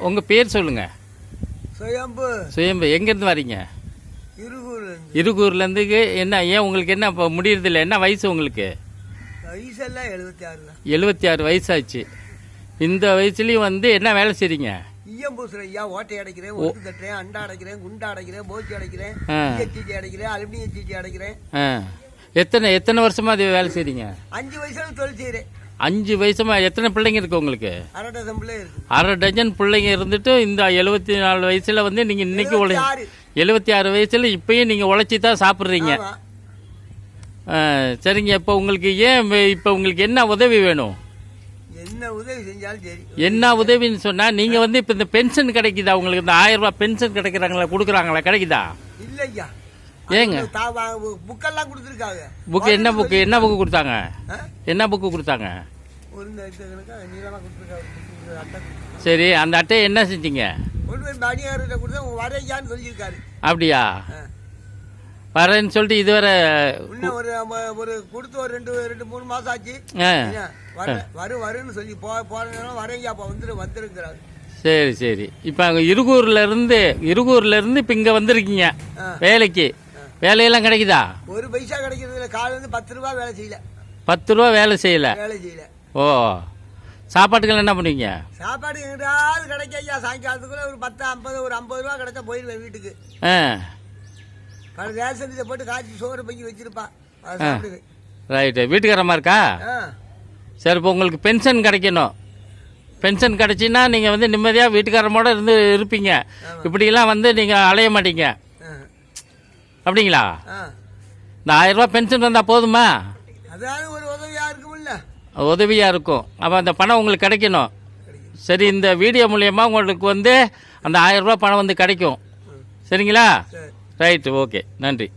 உங்கள் பேர் சொல்லுங்கள். சுயம்பு. சுயம்பு. எங்கேருந்து வரீங்க? இருகூர்லேருந்து. என்ன ஏன் உங்களுக்கு என்ன இப்போ முடியறதில்ல? என்ன வயசு உங்களுக்கு? வயசெல்லாம் 76 தான். 76 வயசாச்சு. இந்த வயசுலேயும் வந்து என்ன வேலை செய்றீங்க? ஈயம் பூசுறேன் ஐயா. ஓட்டை அடைக்கிறேன், ஒட்டு தட்டுறேன், அண்டா அடைக்கிறேன், குண்டா அடைக்கிறேன், போச்சி அடைக்கிறேன், சீச்சி அடைக்கிறேன், அலுமினியம் சீச்சி அடைக்கிறேன். எத்தனை வருஷமா அது வேலை செய்றீங்க? 5 வயசுல தொழில் செய்கிறேன். 5 வயசுமா? எத்தனை பிள்ளைங்க இருக்கு உங்களுக்கு? அரை டஜன் பிள்ளை இருக்கு. அரை டஜன் பிள்ளைங்க இருந்துட்டு இந்த 74 வயசுல வந்து நீங்க இன்னைக்கு 76 வயசுல இப்பயும் நீங்க உழைச்சி தான் சாப்பிட்றீங்க. சரிங்க. இப்போ உங்களுக்கு இப்போ உங்களுக்கு என்ன உதவி வேணும்? என்ன உதவி செஞ்சாலும் சரி. என்ன உதவின்னு சொன்னா நீங்க வந்து இப்போ இந்த பென்ஷன் கிடைக்குதா உங்களுக்கு? இந்த 1000 ரூபாய் பென்ஷன் கிடைக்கிறாங்களா, கொடுக்குறாங்களா, கிடைக்குதா? இல்ல ஐயா. ஏங்க புக்கெல்லாம் கொடுத்துருக்காங்க. புக்கு என்ன புக்கு? என்ன புக்கு கொடுத்தாங்க? என்ன புக்கு கொடுத்தாங்க? சரி, அந்த அட்டையை என்ன செஞ்சீங்க? அப்படியா? வரேன்னு சொல்லிட்டு இதுவரை ஒரு கொடுத்து ஒரு 2-3 மாசம் ஆச்சு. வருன்னு சொல்லி போறேன் வரேங்க. அப்ப வந்துருங்கிறாரு. சரி சரி. இப்போ இருகூர்ல இருந்து இப்போ இங்க வந்திருக்கீங்க வேலைக்கு. வேலையெல்லாம் கிடைக்குதா? ஒரு பைசா கிடைக்கிறது. காலையில 10 ரூபா வேலை செய்யல. 10 ரூபா வேலை செய்யல. ஓ, சாப்பாட்டுக்கு என்ன பண்ணுவீங்க? சாப்பாடு எங்கிட்டாவது கிடைக்க ஐயா. சாயங்காலத்துக்குள்ள ஒரு 10-50 ஒரு 50 ரூபா கிடைச்சா போயிடுவேன் வீட்டுக்கு. ரேஷன் இதை போட்டு காய்ச்சி சோறு பங்கி வச்சிருப்பா. ரைட்டு. வீட்டுக்காரமா இருக்கா? சரி. இப்போ உங்களுக்கு பென்ஷன் கிடைக்கணும். பென்ஷன் கிடைச்சின்னா நீங்கள் வந்து நிம்மதியாக வீட்டுக்காரமோட இருப்பீங்க. இப்படிலாம் வந்து நீங்கள் அலைய மாட்டீங்க. அப்படிங்களா? இந்த 1000 ரூபா பென்ஷன் வந்தால் போதுமா? அதாவது ஒரு உதவியாக இருக்கும்ல. உதவியாக இருக்கும். அப்போ அந்த பணம் உங்களுக்கு கிடைக்கணும். சரி, இந்த வீடியோ மூலியமாக உங்களுக்கு வந்து அந்த 1000 ரூபா பணம் வந்து கிடைக்கும். சரிங்களா? ரைட்டு. ஓகே, நன்றி.